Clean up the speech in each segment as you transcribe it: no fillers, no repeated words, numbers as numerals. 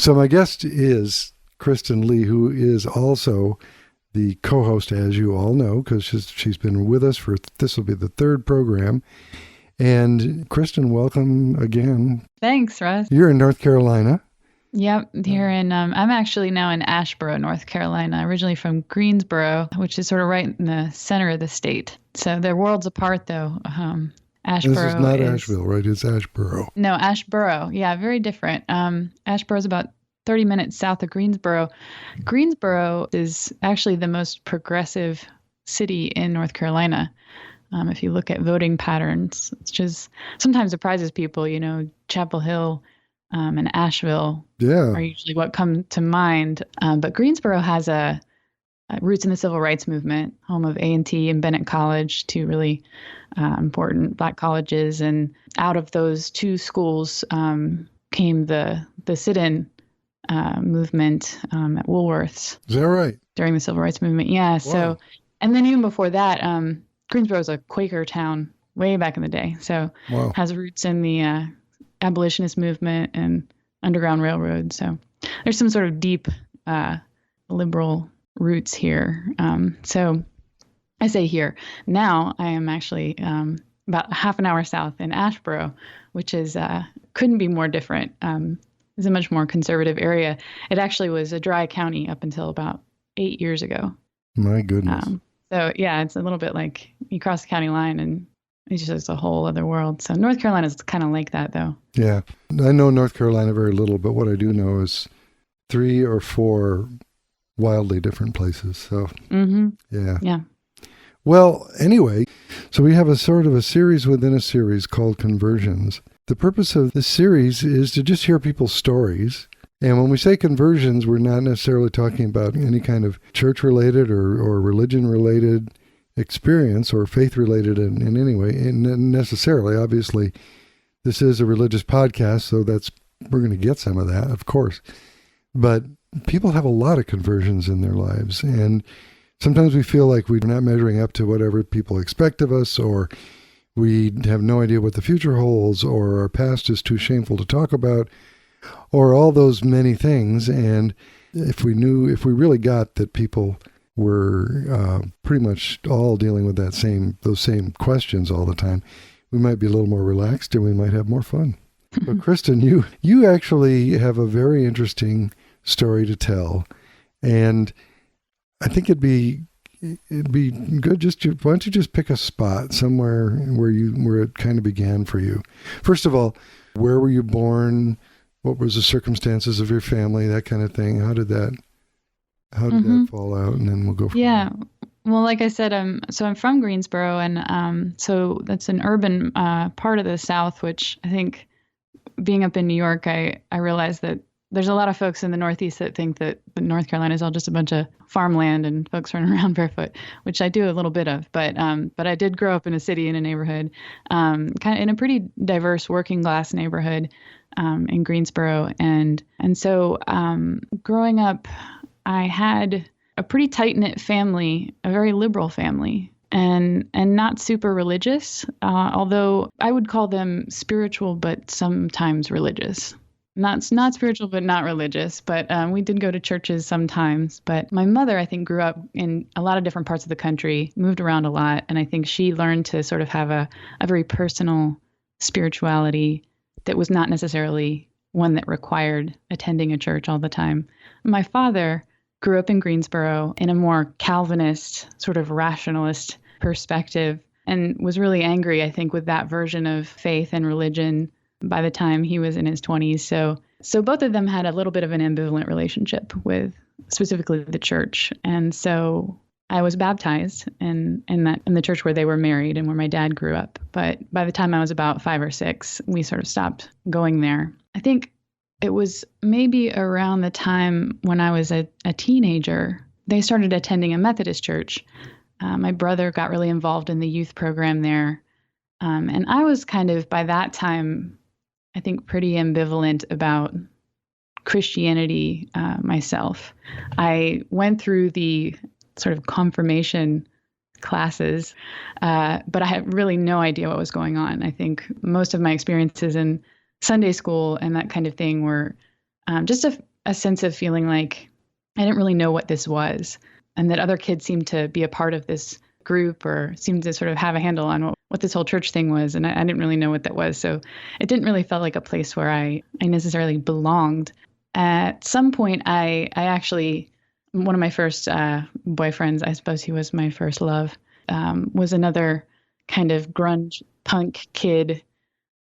So my guest is Kristen Leigh, who is also the co-host, as you all know, because she's been with us for, this will be the third program. And Kristen, welcome again. Thanks, Russ. You're in North Carolina. Yep, here in, I'm actually now in Asheboro, North Carolina, originally from Greensboro, which is sort of right in the center of the state. So they're worlds apart, though. Asheboro This is not Asheville, right? It's Asheboro. No, Asheboro. Yeah, very different. Asheboro is about 30 minutes south of Greensboro. Greensboro is actually the most progressive city in North Carolina. If you look at voting patterns, it's just sometimes surprises people. You know, Chapel Hill and Asheville are usually what come to mind. But Greensboro has roots in the civil rights movement, home of A&T and Bennett College, two really important Black colleges. And out of those two schools came the sit-in movement at Woolworths. Is that right? During the civil rights movement, yeah. Wow. So, and then even before that, Greensboro was a Quaker town way back in the day. So has roots in the abolitionist movement and Underground Railroad. So there's some sort of deep liberal roots here. So I say here. Now I am actually about half an hour south in Asheboro, which is couldn't be more different. It's a much more conservative area. It actually was a dry county up until about 8 years ago. My goodness. So yeah, it's a little bit like you cross the county line and it's just a whole other world. So North Carolina is kind of like that, though. Yeah. I know North Carolina very little, but what I do know is 3 or 4 wildly different places. So yeah. Well, anyway, so we have a sort of a series within a series called Conversions. The purpose of this series is to just hear people's stories. And when we say conversions, we're not necessarily talking about any kind of church-related or religion-related experience or faith-related in any way, and necessarily. Obviously, this is a religious podcast, so we're going to get some of that, of course. But people have a lot of conversions in their lives, and sometimes we feel like we're not measuring up to whatever people expect of us, or we have no idea what the future holds, or our past is too shameful to talk about, or all those many things. And if we really got that people were pretty much all dealing with those same questions all the time, we might be a little more relaxed and we might have more fun. But Kristen, you actually have a very interesting story to tell, and I think it'd be good why don't you just pick a spot somewhere where it kind of began for you. First of all, where were you born? What was the circumstances of your family? That kind of thing. How did that fall out? And then we'll go from there. Well, like I said, I'm from Greensboro, and so that's an urban part of the South, which I think, being up in New York, I realized that there's a lot of folks in the Northeast that think that North Carolina is all just a bunch of farmland and folks running around barefoot, which I do a little bit of. But I did grow up in a city, in a neighborhood, kind of in a pretty diverse working class neighborhood in Greensboro. And so growing up, I had a pretty tight-knit family, a very liberal family, and not super religious, although I would call them spiritual, but sometimes religious. Not spiritual, but not religious. But we did go to churches sometimes. But my mother, I think, grew up in a lot of different parts of the country, moved around a lot. And I think she learned to sort of have a very personal spirituality that was not necessarily one that required attending a church all the time. My father grew up in Greensboro in a more Calvinist, sort of rationalist perspective, and was really angry, I think, with that version of faith and religion by the time he was in his 20s. So both of them had a little bit of an ambivalent relationship with specifically the church. And so I was baptized in the church where they were married and where my dad grew up. But by the time I was about 5 or 6, we sort of stopped going there. I think it was maybe around the time when I was a teenager, they started attending a Methodist church. My brother got really involved in the youth program there. And I was kind of, by that time, I think, pretty ambivalent about Christianity myself. I went through the sort of confirmation classes, but I had really no idea what was going on. I think most of my experiences in Sunday school and that kind of thing were just a sense of feeling like I didn't really know what this was, and that other kids seemed to be a part of this group or seemed to sort of have a handle on what this whole church thing was. And I didn't really know what that was. So it didn't really feel like a place where I necessarily belonged. At some point, I actually, one of my first boyfriends, I suppose he was my first love, was another kind of grunge punk kid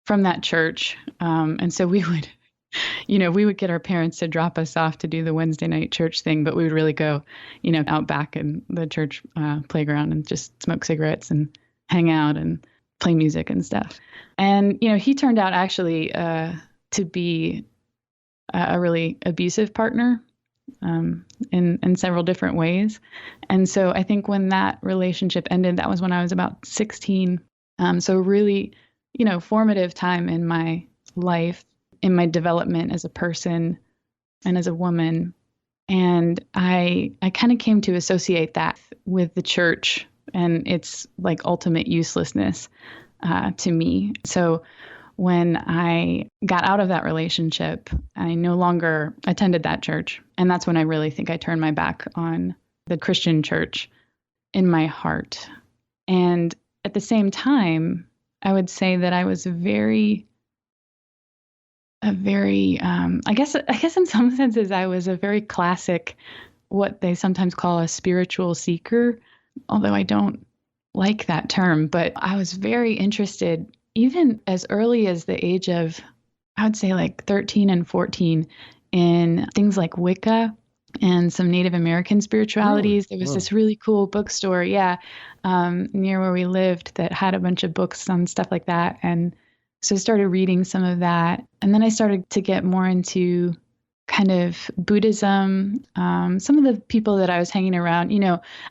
from that church. And so we would, we would get our parents to drop us off to do the Wednesday night church thing, but we would really go, out back in the church playground and just smoke cigarettes and hang out and play music and stuff. And, he turned out actually to be a really abusive partner in several different ways. And so I think when that relationship ended, that was when I was about 16. So really, formative time in my life, in my development as a person and as a woman. And I kind of came to associate that with the church and its like ultimate uselessness to me. So when I got out of that relationship, I no longer attended that church. And that's when I really think I turned my back on the Christian church in my heart. And at the same time, I would say that I was I guess in some senses, I was a very classic, what they sometimes call a spiritual seeker, although I don't like that term, but I was very interested, even as early as the age of, I would say like 13 and 14, in things like Wicca and some Native American spiritualities. Really? There was this really cool bookstore, near where we lived that had a bunch of books on stuff like that. And so I started reading some of that. And then I started to get more into kind of Buddhism. Some of the people that I was hanging around,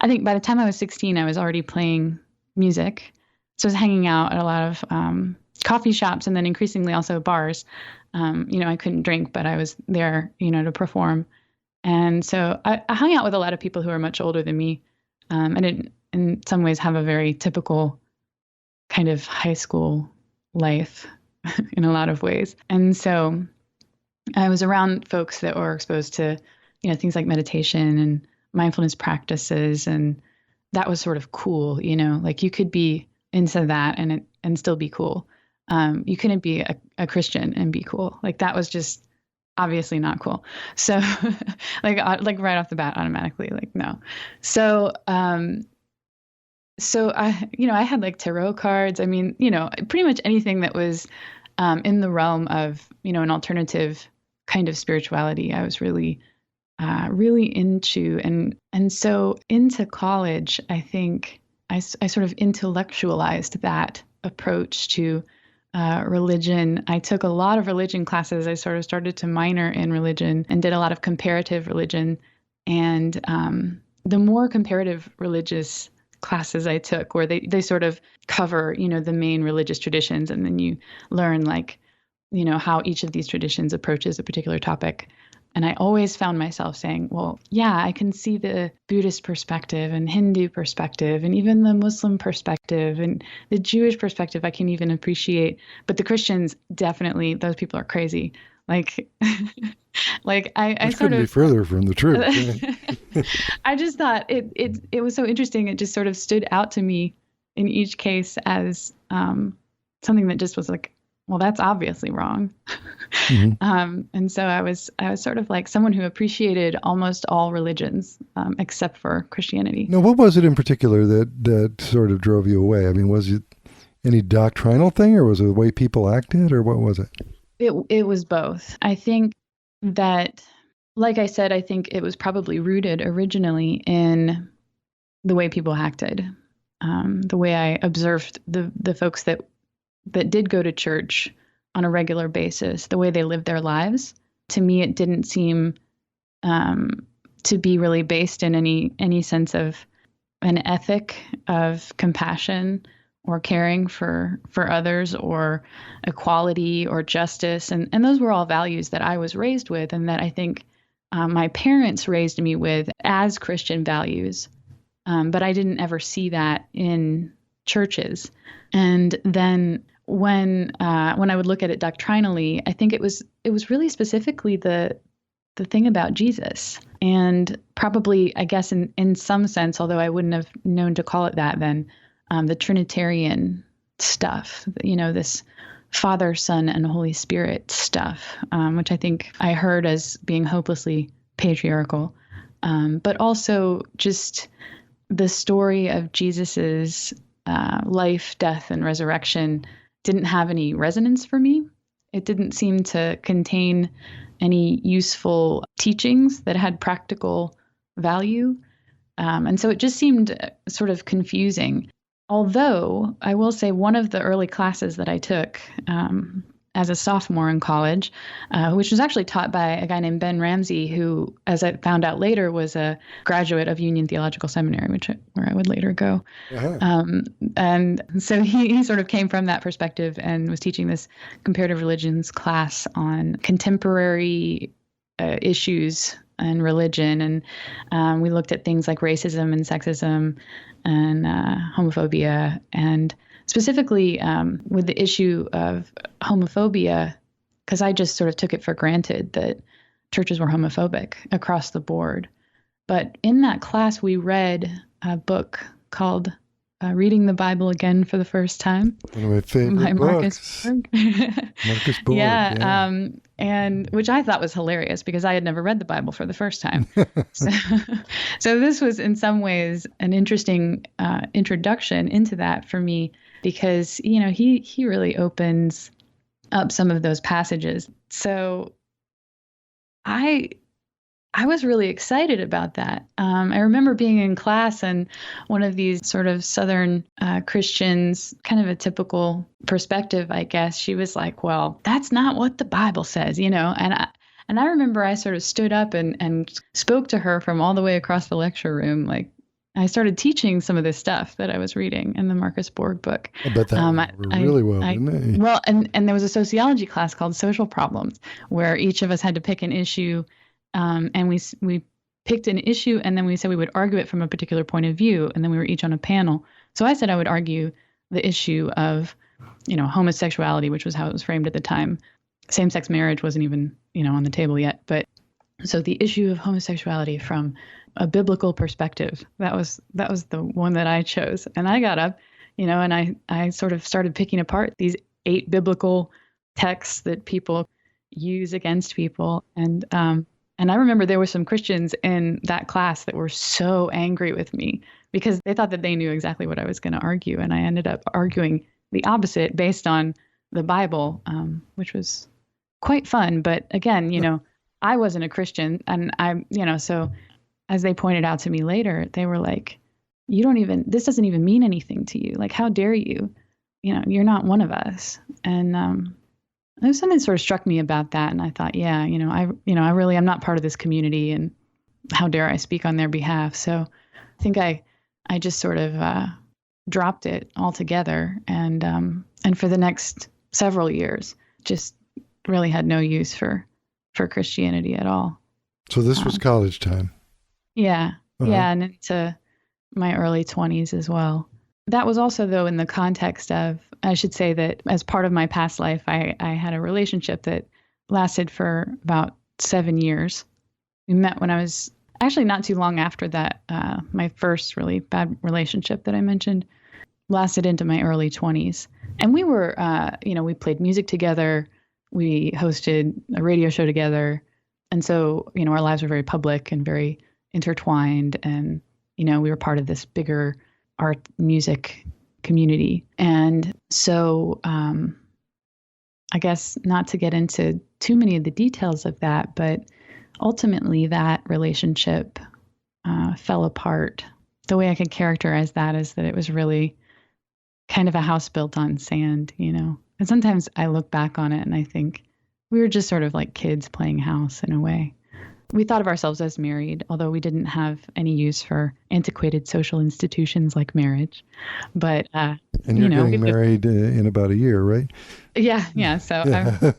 I think by the time I was 16, I was already playing music. So I was hanging out at a lot of coffee shops and then increasingly also bars. I couldn't drink, but I was there, to perform. And so I hung out with a lot of people who are much older than me. I didn't, in some ways, have a very typical kind of high school life in a lot of ways. And so I was around folks that were exposed to, things like meditation and mindfulness practices. And that was sort of cool, like you could be into that and still be cool. You couldn't be a Christian and be cool. Like that was just obviously not cool. So like right off the bat, automatically, like, no. So I had like tarot cards. I mean, pretty much anything that was in the realm of, an alternative kind of spirituality, I was really into. And so into college, I think I sort of intellectualized that approach to religion. I took a lot of religion classes. I sort of started to minor in religion and did a lot of comparative religion. And the more comparative religious classes I took, where they sort of cover, the main religious traditions, and then you learn like, how each of these traditions approaches a particular topic. And I always found myself saying, well, yeah, I can see the Buddhist perspective and Hindu perspective and even the Muslim perspective and the Jewish perspective I can even appreciate. But the Christians, definitely, those people are crazy. Like, I sort of be further from the truth. I just thought it was so interesting. It just sort of stood out to me in each case as something that just was like, well, that's obviously wrong. Mm-hmm. And so I was sort of like someone who appreciated almost all religions except for Christianity. Now, what was it in particular that sort of drove you away? I mean, was it any doctrinal thing, or was it the way people acted, or what was it? It was both. I think that, like I said, I think it was probably rooted originally in the way people acted, the way I observed the folks that did go to church on a regular basis, the way they lived their lives. To me, it didn't seem to be really based in any sense of an ethic of compassion or caring for others or equality or justice. And those were all values that I was raised with and that I think my parents raised me with as Christian values. But I didn't ever see that in churches. And then when I would look at it doctrinally, I think it was really specifically the the thing about Jesus. And probably, I guess, in some sense, although I wouldn't have known to call it that then, the Trinitarian stuff, this Father, Son, and Holy Spirit stuff, which I think I heard as being hopelessly patriarchal, but also just the story of Jesus's life, death, and resurrection didn't have any resonance for me. It didn't seem to contain any useful teachings that had practical value. And so it just seemed sort of confusing. Although I will say one of the early classes that I took as a sophomore in college, which was actually taught by a guy named Ben Ramsey, who, as I found out later, was a graduate of Union Theological Seminary, where I would later go. Uh-huh. And so he sort of came from that perspective and was teaching this comparative religions class on contemporary issues and religion. And we looked at things like racism and sexism and homophobia, and specifically with the issue of homophobia, because I just sort of took it for granted that churches were homophobic across the board. But in that class, we read a book called Reading the Bible Again for the First Time. One of my favorite books. Marcus Borg. Yeah. And which I thought was hilarious because I had never read the Bible for the first time. So this was in some ways an interesting introduction into that for me, because, he really opens up some of those passages. So I was really excited about that. I remember being in class and one of these sort of Southern Christians, kind of a typical perspective, I guess, she was like, well, that's not what the Bible says, And I remember I sort of stood up and spoke to her from all the way across the lecture room. Like, I started teaching some of this stuff that I was reading in the Marcus Borg book. I bet that went really well, didn't it? Well, and there was a sociology class called Social Problems, where each of us had to pick an issue. And we picked an issue, and then we said we would argue it from a particular point of view, and then we were each on a panel. So I said I would argue the issue of, homosexuality, which was how it was framed at the time. Same-sex marriage wasn't even, on the table yet. But so the issue of homosexuality from a biblical perspective, that was the one that I chose. And I got up, and I sort of started picking apart these 8 biblical texts that people use against people. And I remember there were some Christians in that class that were so angry with me because they thought that they knew exactly what I was going to argue. And I ended up arguing the opposite based on the Bible, which was quite fun. But again, I wasn't a Christian. And so as they pointed out to me later, they were like, this doesn't even mean anything to you. Like, how dare you? You're not one of us. And there was something that sort of struck me about that. And I thought, I really am not part of this community, and how dare I speak on their behalf? So I think I just sort of dropped it altogether. And for the next several years, just really had no use for Christianity at all. So this was college time. Yeah. Uh-huh. Yeah. And into my early 20s as well. That was also, though, in the context of, I should say that as part of my past life, I had a relationship that lasted for about 7 years. We met when I was actually not too long after that. My first really bad relationship that I mentioned lasted into my early 20s. And we were, we played music together. We hosted a radio show together. And so, our lives were very public and very intertwined. And, we were part of this bigger art music community. And so I guess not to get into too many of the details of that, but ultimately that relationship fell apart. The way I could characterize that is that it was really kind of a house built on sand, And sometimes I look back on it and I think we were just sort of like kids playing house in a way. We thought of ourselves as married, although we didn't have any use for antiquated social institutions like marriage. But and you're getting married in about a year, right? Yeah. So I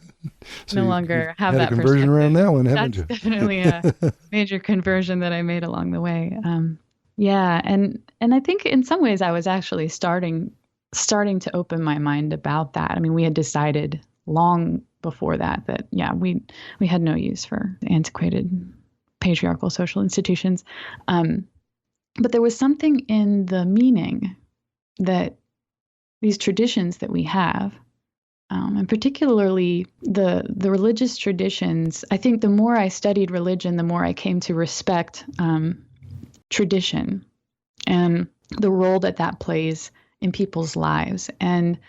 so no longer have had that a conversion around that one, haven't you? That's definitely a major conversion that I made along the way. And I think in some ways I was actually starting to open my mind about that. I mean, we had decided long before that, we had no use for antiquated patriarchal social institutions. But there was something in the meaning that these traditions that we have, and particularly the religious traditions. I think the more I studied religion, the more I came to respect tradition and the role that plays in people's lives. And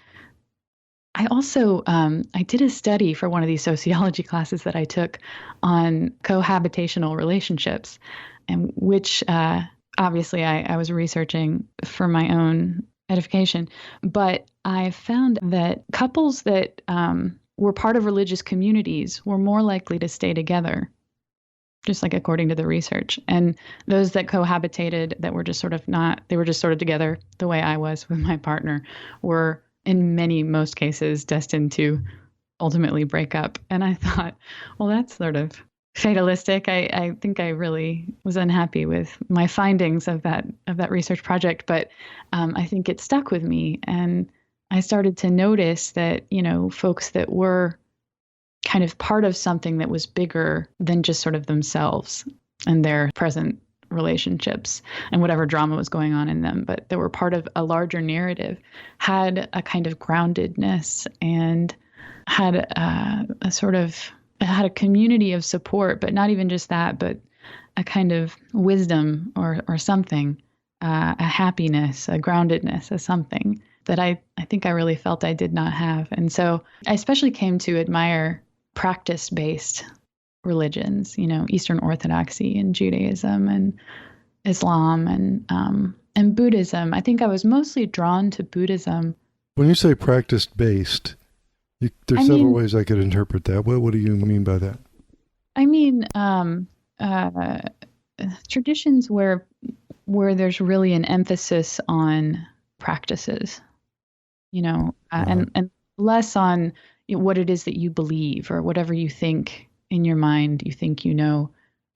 I also, I did a study for one of these sociology classes that I took on cohabitational relationships, and which obviously I was researching for my own edification. But I found that couples that were part of religious communities were more likely to stay together, just like according to the research. And those that cohabitated, that were just sort of not, they were just sort of together the way I was with my partner, were in most cases destined to ultimately break up. And I thought, well, that's sort of fatalistic. I think I really was unhappy with my findings of that research project, but I think it stuck with me. And I started to notice that, folks that were kind of part of something that was bigger than just sort of themselves and their present relationships and whatever drama was going on in them, but they were part of a larger narrative, had a kind of groundedness and had had a community of support, but not even just that, but a kind of wisdom or something, a happiness, a groundedness, a something that I think I really felt I did not have. And so I especially came to admire practice-based religions, Eastern Orthodoxy and Judaism and Islam and Buddhism. I think I was mostly drawn to Buddhism. When you say practice-based, there's several ways I could interpret that. What do you mean by that? I mean, traditions where there's really an emphasis on practices, and less on what it is that you believe or whatever you think in your mind you think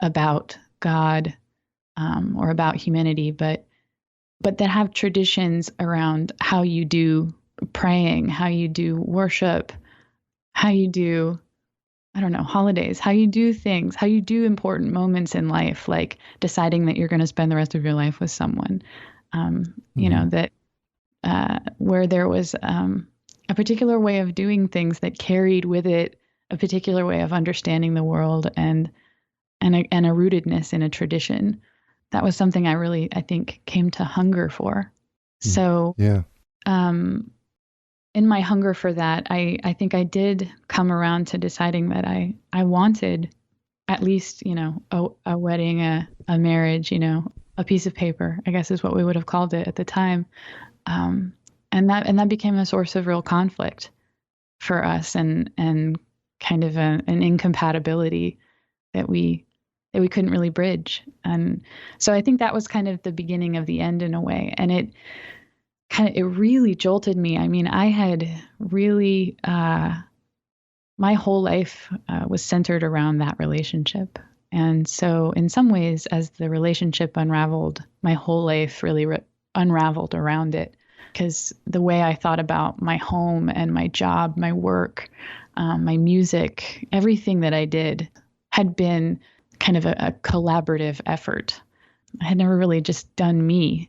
about God or about humanity, but that have traditions around how you do praying, how you do worship, how you do, holidays, how you do things, how you do important moments in life, like deciding that you're going to spend the rest of your life with someone, where there was a particular way of doing things that carried with it a particular way of understanding the world and a rootedness in a tradition. That was something I think came to hunger for. So, yeah. In my hunger for that, I think I did come around to deciding that I wanted at least, a wedding, a marriage, a piece of paper, I guess is what we would have called it at the time. And that became a source of real conflict for us and kind of an incompatibility that we couldn't really bridge. And so I think that was kind of the beginning of the end in a way. And it really jolted me. I mean, I had really, my whole life was centered around that relationship. And so in some ways, as the relationship unraveled, my whole life really unraveled around it. Because the way I thought about my home and my job, my work, my music, everything that I did had been kind of a collaborative effort. I had never really just done me,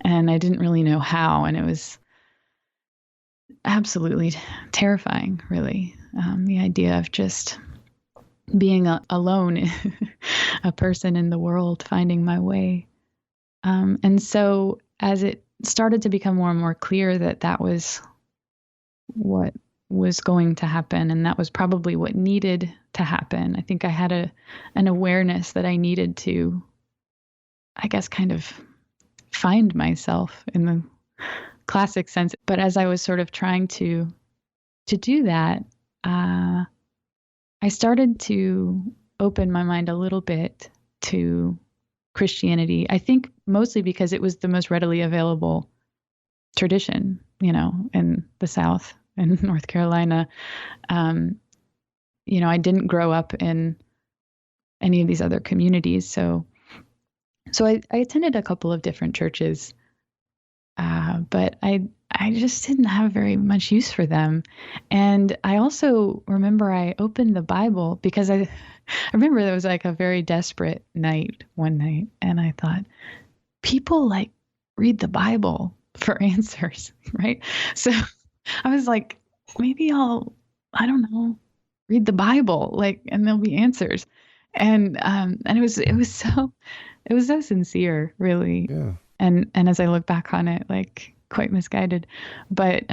and I didn't really know how. And it was absolutely terrifying, really. The idea of just being alone, a person in the world, finding my way. And so as it started to become more and more clear that was what was going to happen, and that was probably what needed to happen, I think I had an awareness that I needed to, I guess, kind of find myself in the classic sense. But as I was sort of trying to do that, I started to open my mind a little bit to Christianity. I think mostly because it was the most readily available tradition, in the South, in North Carolina. I didn't grow up in any of these other communities. So I attended a couple of different churches, but I I just didn't have very much use for them. And I also remember I opened the Bible because I remember there was like a very desperate night one night. And I thought, people like read the Bible for answers, right? So I was like, maybe I don't know, read the Bible, like, and there'll be answers. And it was so sincere, really. Yeah. And as I look back on it, like quite misguided, but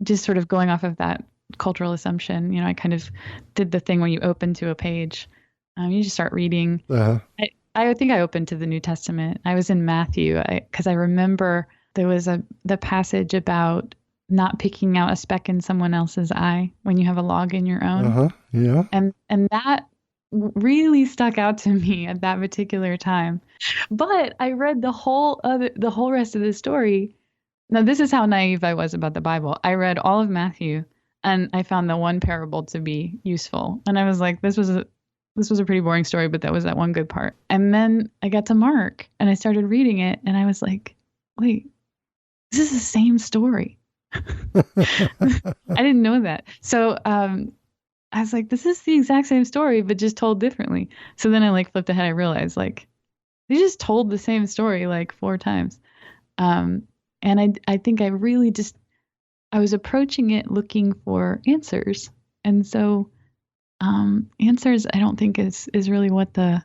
just sort of going off of that cultural assumption, I kind of did the thing when you open to a page, you just start reading. Uh-huh. I think I opened to the New Testament. I was in Matthew because I remember there was the passage about not picking out a speck in someone else's eye when you have a log in your own. Uh-huh. Yeah. And that really stuck out to me at that particular time. But I read the whole rest of the story. Now, this is how naive I was about the Bible. I read all of Matthew and I found the one parable to be useful. And I was like, this was a pretty boring story, but that was that one good part. And then I got to Mark and I started reading it and I was like, wait, this is the same story. I didn't know that. So I was like, this is the exact same story, but just told differently. So then I like flipped ahead. I realized like they just told the same story like 4 times. And I think I really I was approaching it looking for answers. And so answers I don't think is really what the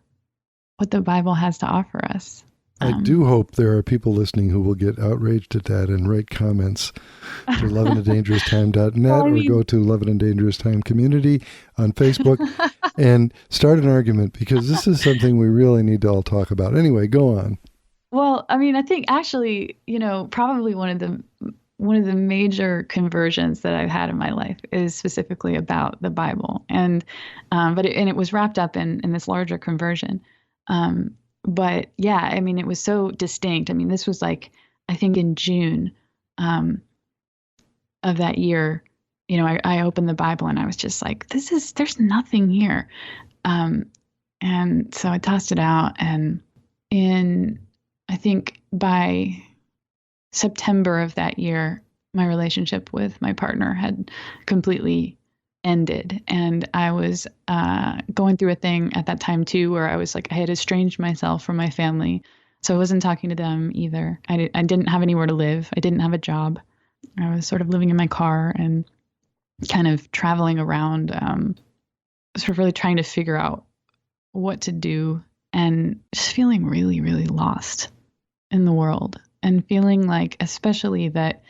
Bible has to offer us. I do hope there are people listening who will get outraged at that and write comments to loveinadangeroustime.net Well, I mean, or go to Love in a Dangerous Time community on Facebook and start an argument, because this is something we really need to all talk about. Anyway, go on. Well, I mean, I think actually, probably one of the major conversions that I've had in my life is specifically about the Bible, and it was wrapped up in this larger conversion. But yeah, I mean, it was so distinct. I mean, this was like, I think in June of that year, I opened the Bible and I was just like, there's nothing here. And so I tossed it out, and I think by September of that year, my relationship with my partner had completely ended. And I was going through a thing at that time too, where I was like, I had estranged myself from my family. So I wasn't talking to them either. I didn't have anywhere to live. I didn't have a job. I was sort of living in my car and kind of traveling around, sort of really trying to figure out what to do, and just feeling really, really lost in the world, and feeling like, especially that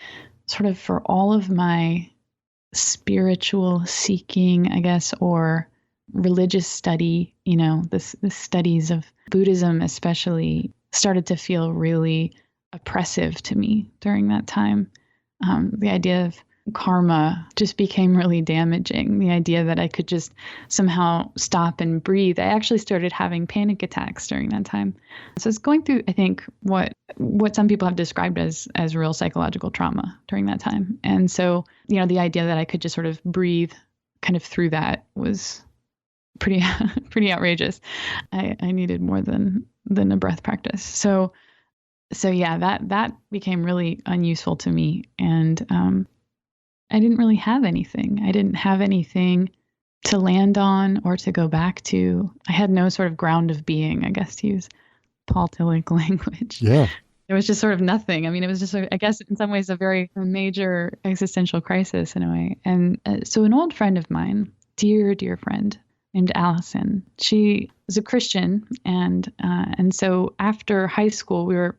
sort of for all of my spiritual seeking, I guess, or religious study, the studies of Buddhism especially started to feel really oppressive to me during that time. The idea of karma just became really damaging. The idea that I could just somehow stop and breathe. I actually started having panic attacks during that time. So it's going through, I think, what some people have described as real psychological trauma during that time. And so, the idea that I could just sort of breathe kind of through that was pretty outrageous. I needed more than a breath practice. So yeah, that became really unuseful to me. And I didn't really have anything. I didn't have anything to land on or to go back to. I had no sort of ground of being, I guess, to use Paul Tillich language. Yeah. There was just sort of nothing. I mean, it was just, I guess, in some ways, a very major existential crisis in a way. And so an old friend of mine, dear friend named Allison, she was a Christian. And so after high school, we were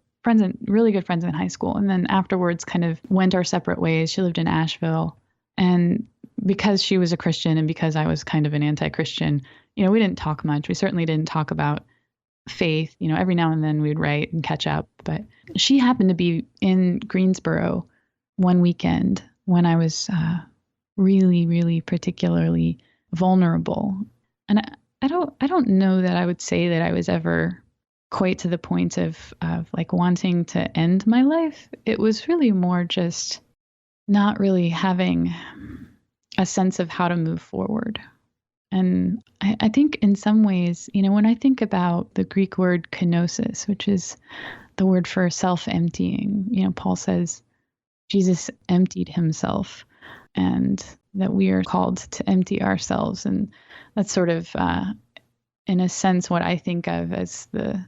really good friends in high school. And then afterwards kind of went our separate ways. She lived in Asheville. And because she was a Christian and because I was kind of an anti-Christian, we didn't talk much. We certainly didn't talk about faith. Every now and then we'd write and catch up. But she happened to be in Greensboro one weekend when I was really, really particularly vulnerable. And I don't know that I would say that I was ever quite to the point of like wanting to end my life. It was really more just not really having a sense of how to move forward. And I think in some ways, when I think about the Greek word kenosis, which is the word for self-emptying, Paul says, Jesus emptied himself and that we are called to empty ourselves. And that's sort of, in a sense, what I think of as the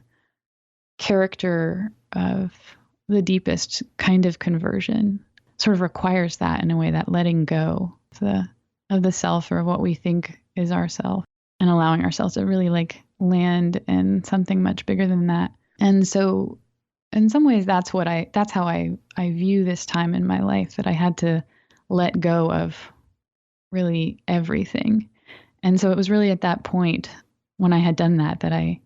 character of the deepest kind of conversion. Sort of requires that in a way, that letting go of the self or what we think is ourself, and allowing ourselves to really like land in something much bigger than that. And so in some ways that's how I view this time in my life, that I had to let go of really everything. And so it was really at that point when I had done that I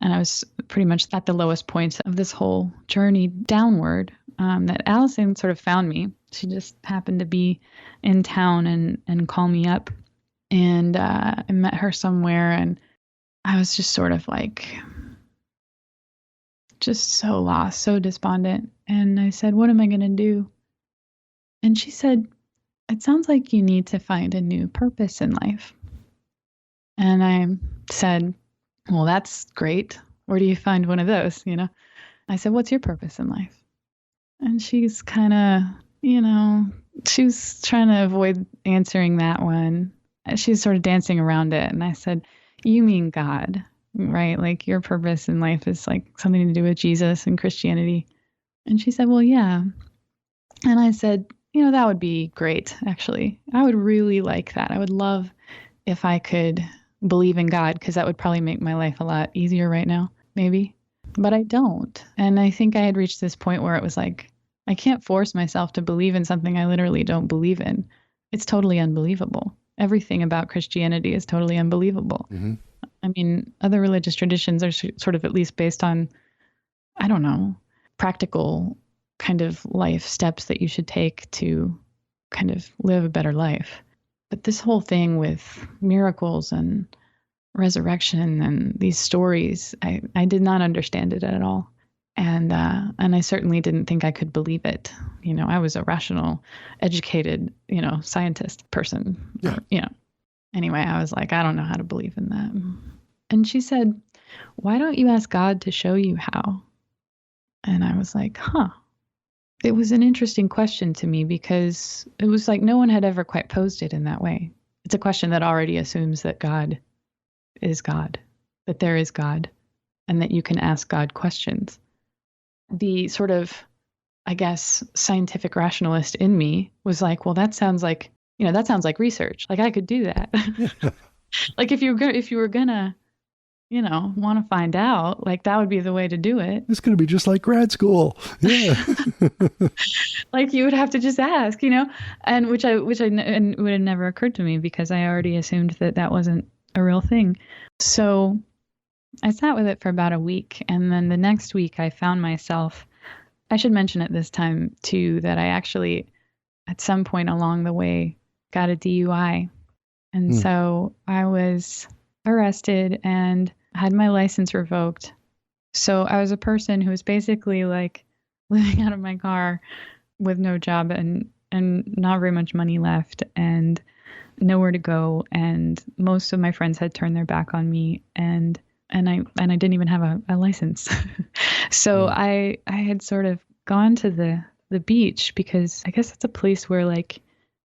was pretty much at the lowest point of this whole journey downward, that Allison sort of found me. She just happened to be in town and call me up. And I met her somewhere, and I was just sort of like, just so lost, so despondent. And I said, what am I going to do? And she said, it sounds like you need to find a new purpose in life. And I said, well, that's great. Where do you find one of those? I said, what's your purpose in life? And she's kind of, she was trying to avoid answering that one. She's sort of dancing around it. And I said, you mean God, right? Like your purpose in life is like something to do with Jesus and Christianity. And she said, well, yeah. And I said, that would be great, actually. I would really like that. I would love if I could believe in God, because that would probably make my life a lot easier right now, maybe. But I don't. And I think I had reached this point where it was like, I can't force myself to believe in something I literally don't believe in. It's totally unbelievable. Everything about Christianity is totally unbelievable. Mm-hmm. I mean, other religious traditions are sort of at least based on, I don't know, practical kind of life steps that you should take to kind of live a better life. But this whole thing with miracles and resurrection and these stories, I did not understand it at all. And I certainly didn't think I could believe it. I was a rational, educated, scientist person. Yeah. Anyway, I was like, I don't know how to believe in that. And she said, why don't you ask God to show you how? And I was like, It was an interesting question to me, because it was like no one had ever quite posed it in that way. It's a question that already assumes that God is God, that there is God, and that you can ask God questions. The sort of, I guess, scientific rationalist in me was like, well, that sounds like research. Like I could do that. Like if you were gonna, want to find out, like that would be the way to do it. It's going to be just like grad school. Yeah. Like you would have to just ask, and which would have never occurred to me, because I already assumed that wasn't a real thing. So I sat with it for about a week. And then the next week I found myself, I should mention at this time too, that I actually at some point along the way got a DUI. And so I was arrested and had my license revoked. So I was a person who was basically like living out of my car with no job and not very much money left and nowhere to go. And most of my friends had turned their back on me, and I didn't even have a license. So I had sort of gone to the beach, because I guess it's a place where like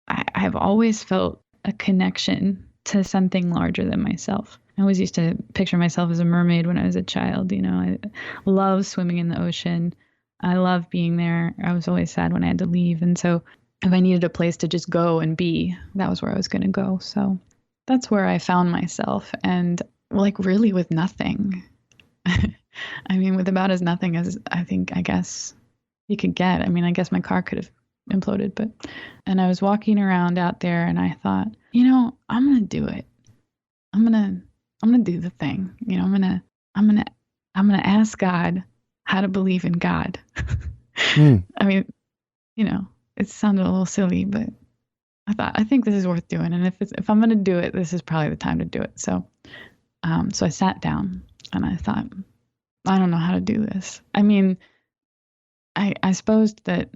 I've always felt a connection to something larger than myself. I always used to picture myself as a mermaid when I was a child. I love swimming in the ocean. I love being there. I was always sad when I had to leave. And so if I needed a place to just go and be, that was where I was going to go. So that's where I found myself. And like really with nothing. I mean, with about as nothing as I guess you could get. I mean, I guess my car could have imploded, and I was walking around out there and I thought, I'm going to do it. I'm going to do the thing. I'm going to ask God how to believe in God. I mean, it sounded a little silly, but I think this is worth doing. And if I'm going to do it, this is probably the time to do it. So I sat down and I thought, I don't know how to do this. I mean, I suppose that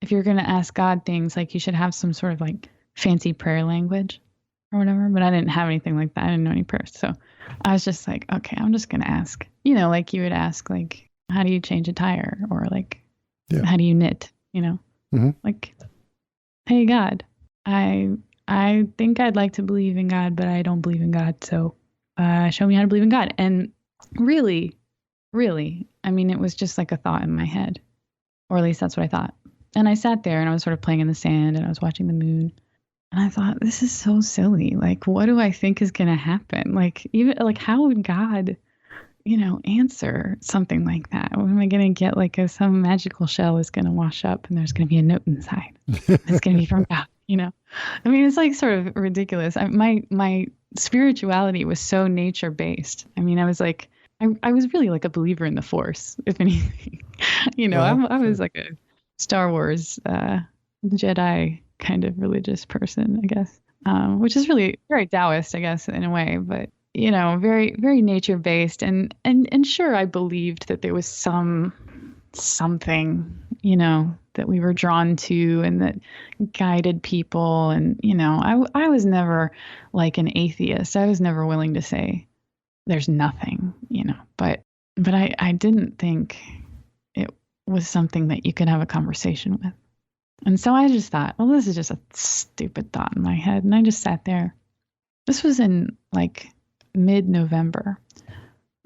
if you're going to ask God things, like you should have some sort of like fancy prayer language or whatever, but I didn't have anything like that. I didn't know any prayers. So I was just like, okay, I'm just going to ask, like you would ask, like, how do you change a tire? Or like, how do you knit? Mm-hmm. Like, hey, God, I think I'd like to believe in God, but I don't believe in God. So show me how to believe in God. And really, really, I mean, it was just like a thought in my head, or at least that's what I thought. And I sat there and I was sort of playing in the sand and I was watching the moon. And I thought, this is so silly. Like, what do I think is going to happen? Like, even like, how would God, answer something like that? What am I going to get? Like, some magical shell is going to wash up and there's going to be a note inside. It's going to be from God. I mean, it's like sort of ridiculous. My spirituality was so nature based. I mean, I was like, I was really like a believer in the Force, if anything. I was like a Star Wars Jedi kind of religious person, I guess, which is really very Taoist, I guess, in a way, but very very nature based, and sure, I believed that there was something that we were drawn to and that guided people, and I was never like an atheist. I was never willing to say there's nothing, but I didn't think it was something that you could have a conversation with. And so I just thought, well, this is just a stupid thought in my head. And I just sat there. This was in like mid-November.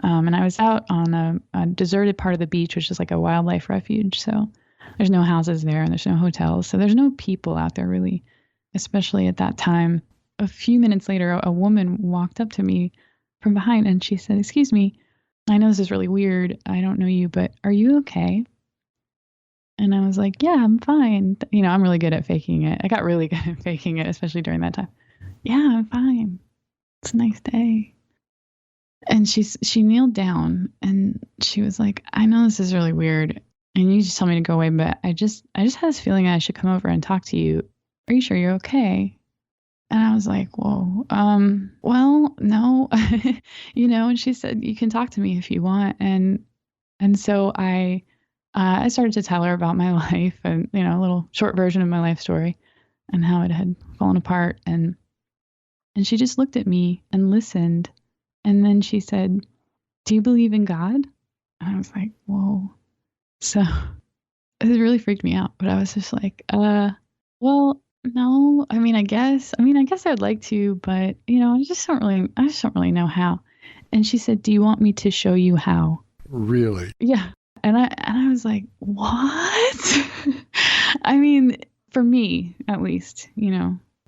And I was out on a deserted part of the beach, which is like a wildlife refuge. So there's no houses there and there's no hotels. So there's no people out there really, especially at that time. A few minutes later, a woman walked up to me from behind and she said, "Excuse me, I know this is really weird. I don't know you, but are you okay?" And I was like, "Yeah, I'm fine." I'm really good at faking it. I got really good at faking it, especially during that time. "Yeah, I'm fine. It's a nice day." And she kneeled down and she was like, "I know this is really weird and you just tell me to go away, but I just had this feeling I should come over and talk to you. Are you sure you're okay?" And I was like, "Whoa, well, no." And she said, "You can talk to me if you want." And so I started to tell her about my life and, a little short version of my life story and how it had fallen apart. And she just looked at me and listened. And then she said, "Do you believe in God?" And I was like, whoa. So it really freaked me out. But I was just like, well, no. I guess I'd like to, but I just don't really know how. And she said, "Do you want me to show you how?" Really? Yeah. And I was like, what? For me, at least,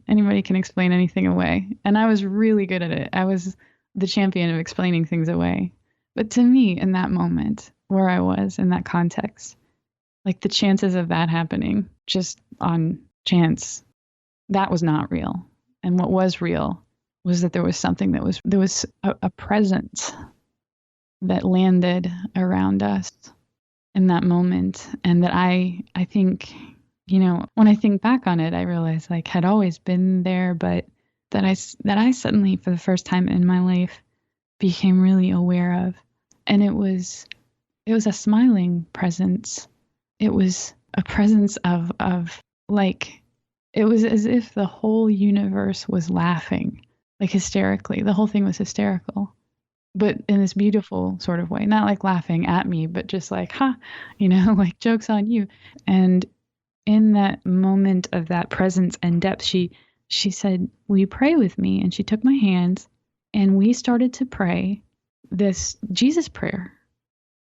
anybody can explain anything away. And I was really good at it. I was the champion of explaining things away. But to me, in that moment where I was in that context, like the chances of that happening just on chance, that was not real. And what was real was that there was something there was a presence that landed around us in that moment. And that I think, when I think back on it, I realize like had always been there, but that I suddenly for the first time in my life became really aware of. And it was a smiling presence. It was a presence of like, it was as if the whole universe was laughing, like hysterically. The whole thing was hysterical, but in this beautiful sort of way, not like laughing at me, but just like, ha, like joke's on you. And in that moment of that presence and depth, she said, "Will you pray with me?" And she took my hands and we started to pray this Jesus prayer.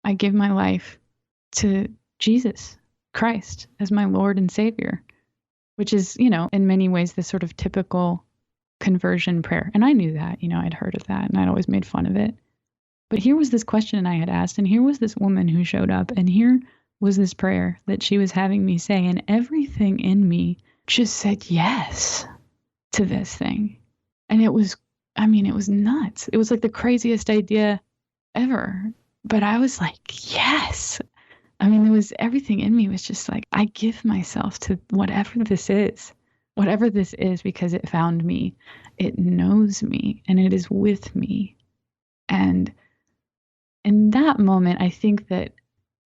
I give my life to Jesus Christ as my Lord and Savior, which is, in many ways, this sort of typical conversion prayer. And I knew that, I'd heard of that and I'd always made fun of it. But here was this question I had asked, and here was this woman who showed up, and here was this prayer that she was having me say, and everything in me just said yes to this thing. And it was nuts. It was like the craziest idea ever. But I was like, yes. There was everything in me was just like, I give myself to whatever this is, because it found me, it knows me, and it is with me. And in that moment, I think that,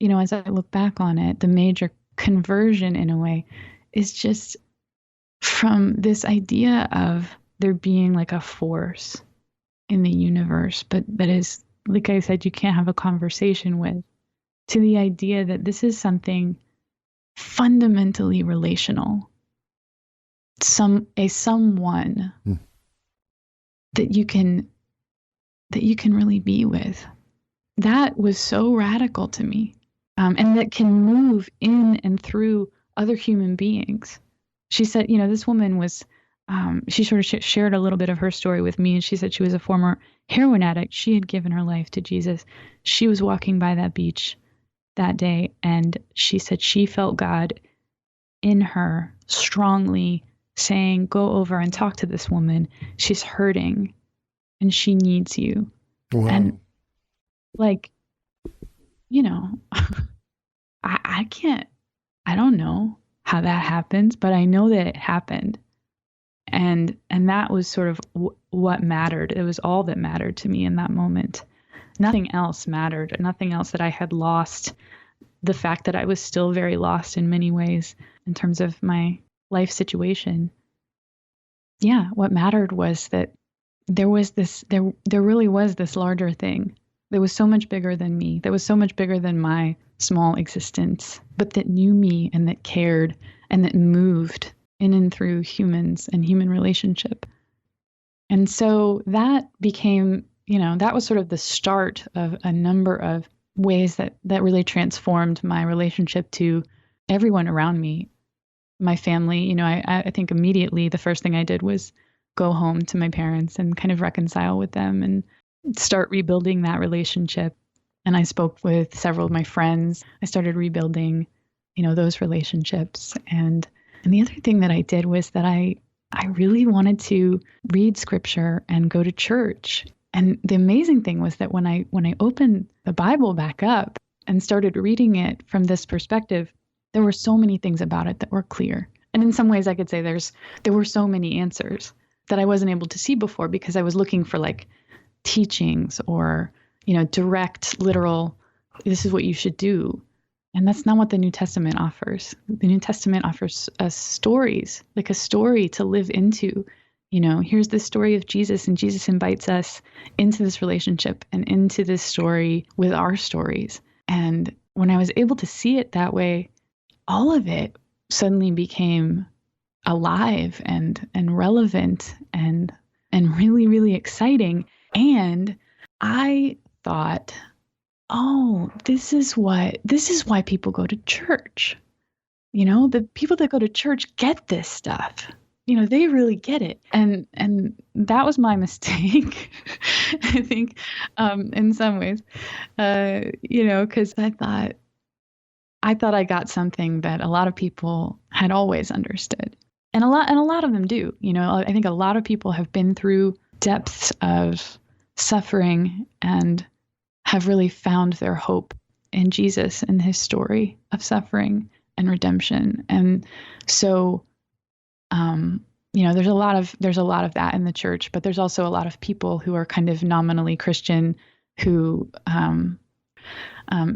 as I look back on it, the major conversion in a way is just from this idea of there being like a force in the universe, but that is, like I said, you can't have a conversation with, to the idea that this is something fundamentally relational. Someone that you can really be with. That was so radical to me. And that can move in and through other human beings. She said, this woman was, she sort of shared a little bit of her story with me. And she said she was a former heroin addict. She had given her life to Jesus. She was walking by that beach that day. And she said she felt God in her strongly saying, go over and talk to this woman. She's hurting and she needs you. Wow. And I don't know how that happens, but I know that it happened. And that was sort of what mattered. It was all that mattered to me in that moment. Nothing else mattered. Nothing else that I had lost. The fact that I was still very lost in many ways in terms of my life situation. Yeah, what mattered was that there really was this larger thing that was so much bigger than me, that was so much bigger than my small existence, but that knew me and that cared and that moved in and through humans and human relationship. And so that became, that was sort of the start of a number of ways that really transformed my relationship to everyone around me, my family. I think immediately the first thing I did was go home to my parents and kind of reconcile with them and start rebuilding that relationship. And I spoke with several of my friends. I started rebuilding, those relationships. And the other thing that I did was that I really wanted to read scripture and go to church. And the amazing thing was that when I opened the Bible back up and started reading it from this perspective, there were so many things about it that were clear. And in some ways I could say there were so many answers that I wasn't able to see before because I was looking for teachings or, direct, literal, this is what you should do. And that's not what the New Testament offers. The New Testament offers us stories, like a story to live into. Here's the story of Jesus, and Jesus invites us into this relationship and into this story with our stories. And when I was able to see it that way, all of it suddenly became alive and relevant and really, really exciting. And I thought, oh, this is why people go to church. The people that go to church get this stuff. They really get it. And that was my mistake, I think, in some ways, because I thought I got something that a lot of people had always understood. And a lot of them do. I think a lot of people have been through depths of suffering and have really found their hope in Jesus and his story of suffering and redemption. And so, there's a lot of that in the church, but there's also a lot of people who are kind of nominally Christian who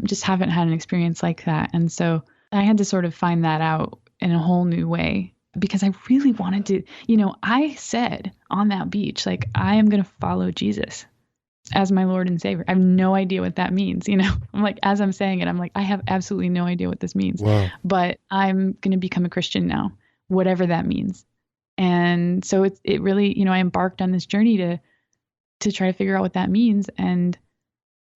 just haven't had an experience like that. And so I had to sort of find that out in a whole new way. Because I really wanted to, I said on that beach, I am going to follow Jesus as my Lord and Savior. I have no idea what that means. I'm as I'm saying it, I'm I have absolutely no idea what this means. Wow. But I'm going to become a Christian now, whatever that means. And so it really, I embarked on this journey to try to figure out what that means. And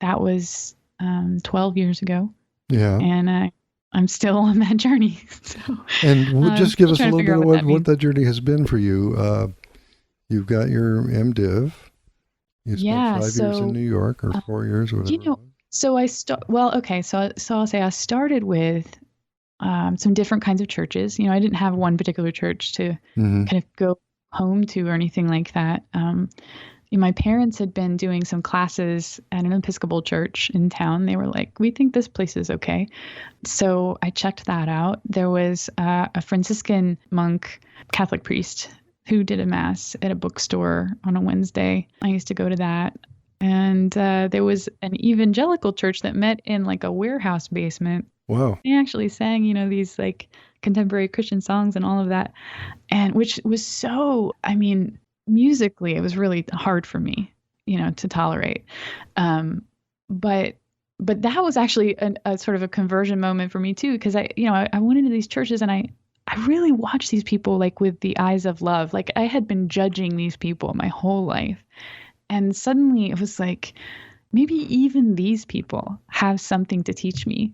that was 12 years ago. Yeah. And I'm still on that journey. So, and just give us a little bit of what that journey has been for you. You've got your MDiv. You spent 5 years in New York, or 4 years, or whatever. So So I'll say I started with some different kinds of churches. I didn't have one particular church to kind of go home to or anything like that. My parents had been doing some classes at an Episcopal church in town. They were like, we think this place is okay. So I checked that out. There was a Franciscan monk, Catholic priest, who did a mass at a bookstore on a Wednesday. I used to go to that. And there was an evangelical church that met in a warehouse basement. Wow. They actually sang, these contemporary Christian songs and all of that. And which was so, musically, it was really hard for me, to tolerate. But but that was actually a sort of a conversion moment for me too, because I went into these churches and I really watched these people like with the eyes of love. Like I had been judging these people my whole life. And suddenly it was like, maybe even these people have something to teach me.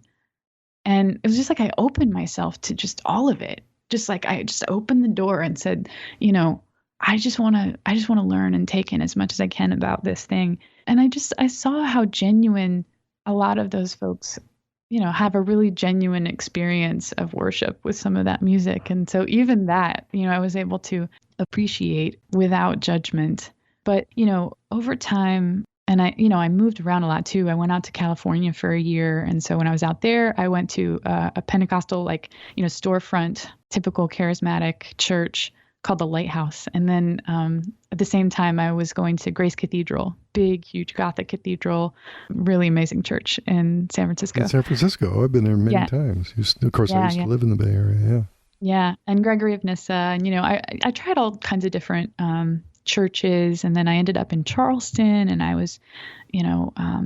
And it was just like I opened myself to just all of it. Just like I just opened the door and said, I just want to learn and take in as much as I can about this thing. And I saw how genuine a lot of those folks, have a really genuine experience of worship with some of that music. And so even that, I was able to appreciate without judgment. But, over time, and I moved around a lot too. I went out to California for a year. And so when I was out there, I went to a Pentecostal, storefront, typical charismatic church called the Lighthouse. And then at the same time, I was going to Grace Cathedral, big, huge Gothic cathedral, really amazing church in San Francisco. In San Francisco. I've been there many times. Of course, I used to live in the Bay Area. Yeah. Yeah. And Gregory of Nyssa. And, I tried all kinds of different churches. And then I ended up in Charleston, and I was,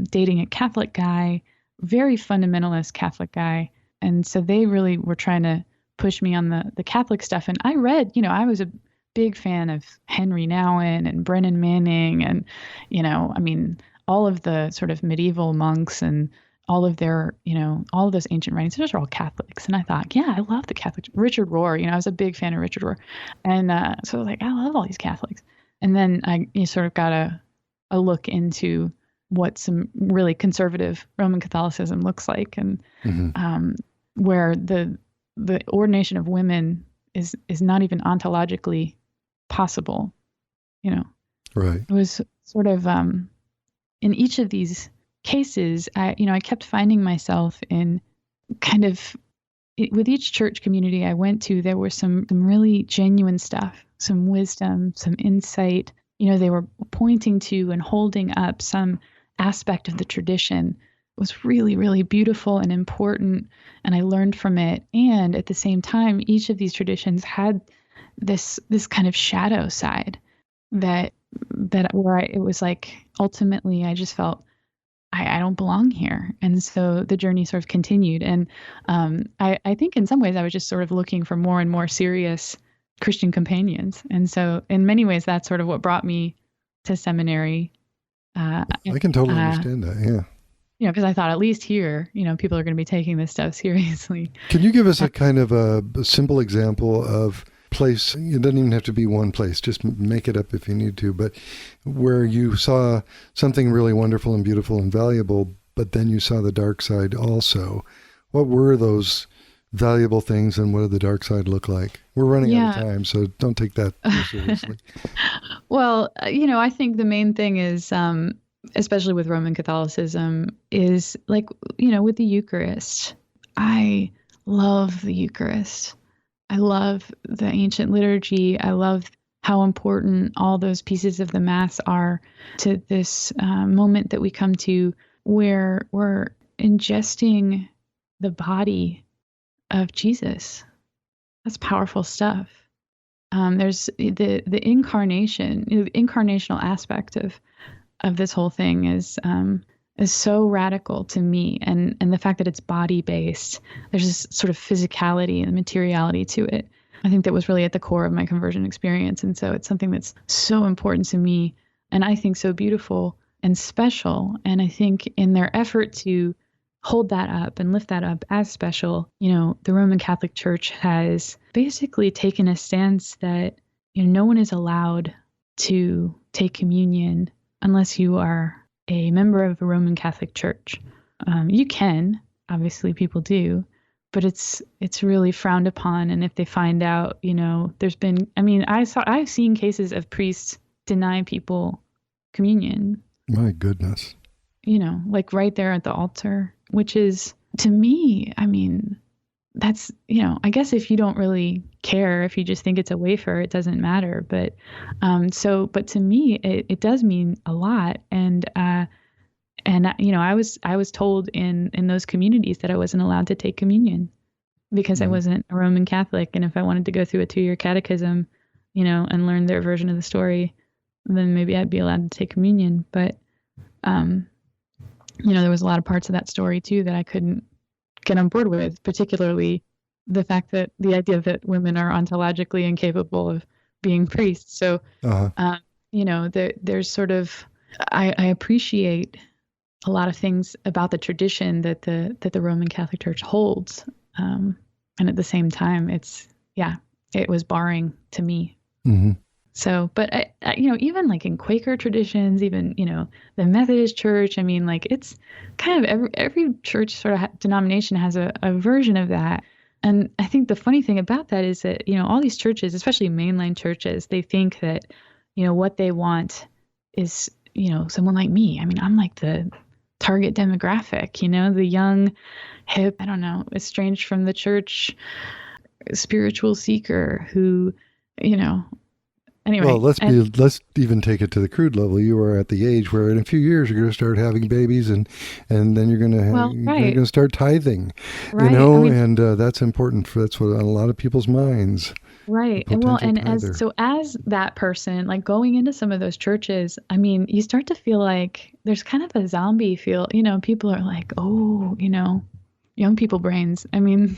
dating a Catholic guy, very fundamentalist Catholic guy. And so they really were trying to push me on the Catholic stuff. And I read, I was a big fan of Henry Nouwen and Brennan Manning and, all of the sort of medieval monks and all of their, all of those ancient writings. Those are all Catholics. And I thought, yeah, I love the Catholic. Richard Rohr, I was a big fan of Richard Rohr. And so I was like, I love all these Catholics. And then I sort of got a look into what some really conservative Roman Catholicism looks like, and where the ordination of women is not even ontologically possible. Right. It was sort of in each of these cases, I kept finding myself in kind of with each church community I went to, there was some really genuine stuff, some wisdom, some insight. They were pointing to and holding up some aspect of the tradition. It was really, really beautiful and important, and I learned from it. And at the same time, each of these traditions had this kind of shadow side that where it was like, ultimately, I just felt I don't belong here. And so the journey sort of continued. And I think in some ways I was just sort of looking for more and more serious Christian companions. And so in many ways, that's sort of what brought me to seminary. I can totally understand that. Yeah. Because I thought at least here, people are going to be taking this stuff seriously. Can you give us a kind of a simple example of place? It doesn't even have to be one place, just make it up if you need to, but where you saw something really wonderful and beautiful and valuable, but then you saw the dark side also. What were those valuable things, and what did the dark side look like? We're running out of time, so don't take that too seriously. Well, I think the main thing is, especially with Roman Catholicism, is like, with the Eucharist. I love the Eucharist. I love the ancient liturgy. I love how important all those pieces of the Mass are to this moment that we come to, where we're ingesting the body of Jesus. That's powerful stuff. There's the incarnation, the incarnational aspect of this whole thing is so radical to me, and the fact that it's body based. There's this sort of physicality and materiality to it. I think that was really at the core of my conversion experience, and so it's something that's so important to me, and I think so beautiful and special. And I think in their effort to hold that up and lift that up as special, the Roman Catholic Church has basically taken a stance that no one is allowed to take communion unless you are a member of a Roman Catholic Church. You can, obviously people do, but it's really frowned upon. And if they find out, there's been, I've seen cases of priests deny people communion. My goodness. Like right there at the altar, which is, to me, that's, I guess if you don't really care, if you just think it's a wafer, it doesn't matter. But but to me, it does mean a lot. And I was told in those communities that I wasn't allowed to take communion because I wasn't a Roman Catholic. And if I wanted to go through a 2-year catechism, and learn their version of the story, then maybe I'd be allowed to take communion. But there was a lot of parts of that story too that I couldn't get on board with, particularly the fact that the idea that women are ontologically incapable of being priests. So, there's sort of, I appreciate a lot of things about the tradition that the Roman Catholic Church holds. And at the same time, it was barring to me. Mm-hmm. So, but even like in Quaker traditions, even, the Methodist Church, I mean, like it's kind of every church sort of denomination has a version of that. And I think the funny thing about that is that, all these churches, especially mainline churches, they think that, what they want is, someone like me. I mean, I'm like the target demographic, the young, hip, I don't know, estranged from the church, spiritual seeker who, anyway. Well, let's even take it to the crude level. You are at the age where in a few years you're going to start having babies, and then you're going to you're going to start tithing, right. and that's important. That's what on a lot of people's minds. Right. And as that person, like going into some of those churches, I mean, you start to feel like there's kind of a zombie feel. People are like, oh, young people brains. I mean,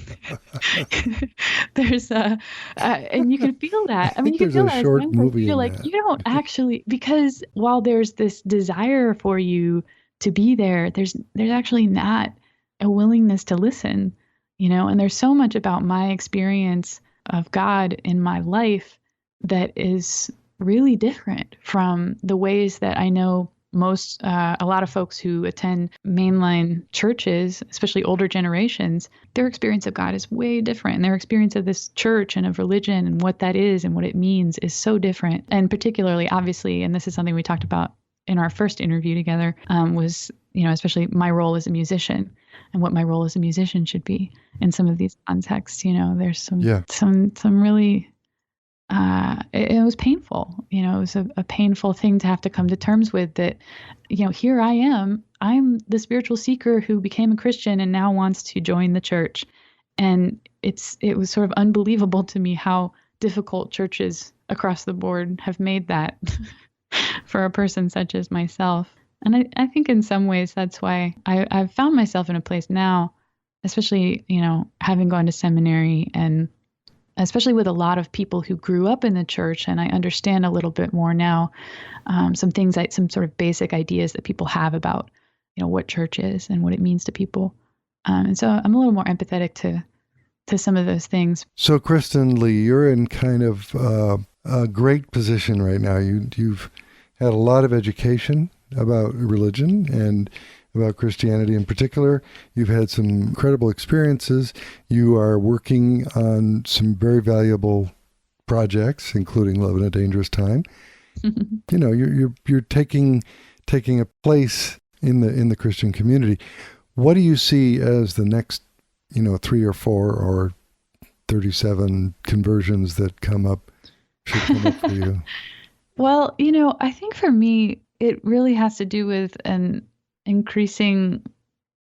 there's and you can feel that. I mean, you can feel that. Short movie you feel like you don't actually, because while there's this desire for you to be there, there's actually not a willingness to listen, and there's so much about my experience of God in my life that is really different from the ways that I know a lot of folks who attend mainline churches, especially older generations, their experience of God is way different. And their experience of this church and of religion and what that is and what it means is so different. And particularly, obviously, and this is something we talked about in our first interview together, was, especially my role as a musician and what my role as a musician should be in some of these contexts. There's some really, it was painful. It was a painful thing to have to come to terms with that, here I am, I'm the spiritual seeker who became a Christian and now wants to join the church. And it was sort of unbelievable to me how difficult churches across the board have made that for a person such as myself. And I think in some ways that's why I've found myself in a place now, especially, having gone to seminary and especially with a lot of people who grew up in the church. And I understand a little bit more now, some sort of basic ideas that people have about, what church is and what it means to people. And so I'm a little more empathetic to some of those things. So Kristen Leigh, you're in kind of a great position right now. You've had a lot of education about religion and about Christianity in particular. You've had some incredible experiences. You are working on some very valuable projects, including Love in a Dangerous Time. You're taking a place in the Christian community. What do you see as the next, 3 or 4 or 37 conversions that should come up for you? Well, I think for me, it really has to do with an increasing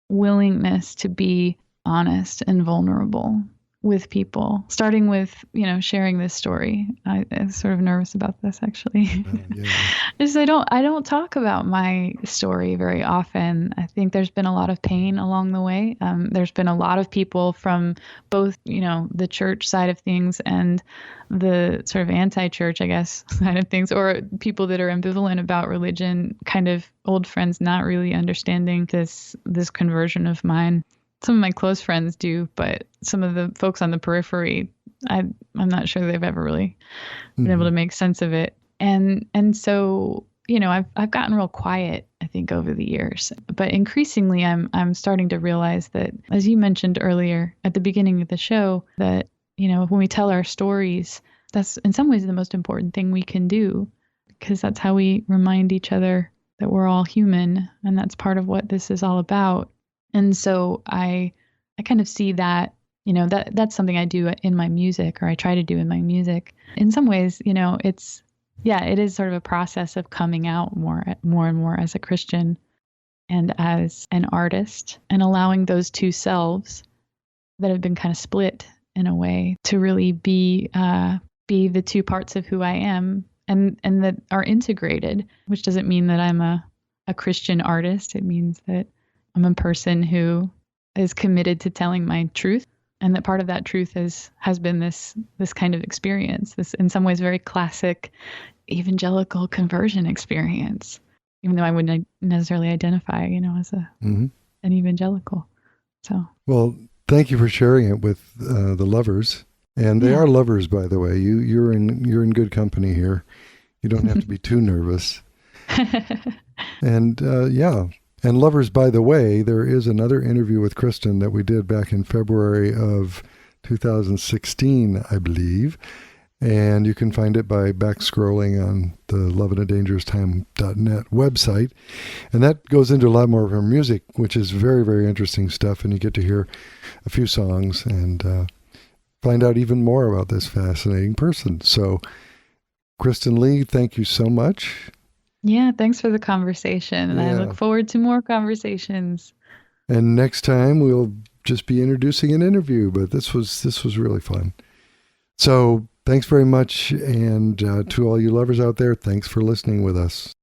willingness to be honest and vulnerable with people, starting with, sharing this story. I'm sort of nervous about this, actually. Just I don't talk about my story very often. I think there's been a lot of pain along the way. There's been a lot of people from both, the church side of things and the sort of anti-church, I guess, side of things, or people that are ambivalent about religion, kind of old friends not really understanding this conversion of mine. Some of my close friends do, but some of the folks on the periphery, I'm not sure they've ever really been able to make sense of it. And so, I've gotten real quiet, I think, over the years. But increasingly, I'm starting to realize that, as you mentioned earlier at the beginning of the show, that, when we tell our stories, that's in some ways the most important thing we can do, because that's how we remind each other that we're all human, and that's part of what this is all about. And so I kind of see that, that's something I do in my music, or I try to do in my music. In some ways, it is sort of a process of coming out more and more as a Christian and as an artist, and allowing those two selves that have been kind of split in a way to really be the two parts of who I am, and that are integrated, which doesn't mean that I'm a Christian artist. It means that I'm a person who is committed to telling my truth, and that part of that truth has been this kind of experience, this in some ways very classic evangelical conversion experience, even though I wouldn't necessarily identify, as an evangelical. So, well, thank you for sharing it with the lovers, and they are lovers, by the way. You're in good company here. You don't have to be too nervous. And and lovers, by the way, there is another interview with Kristen that we did back in February of 2016, I believe. And you can find it by back scrolling on the loveinadangeroustime.net website. And that goes into a lot more of her music, which is very, very interesting stuff. And you get to hear a few songs and find out even more about this fascinating person. So, Kristen Leigh, thank you so much. Yeah, thanks for the conversation. And I look forward to more conversations. And next time we'll just be introducing an interview, but this was really fun. So thanks very much. And to all you lovers out there, thanks for listening with us.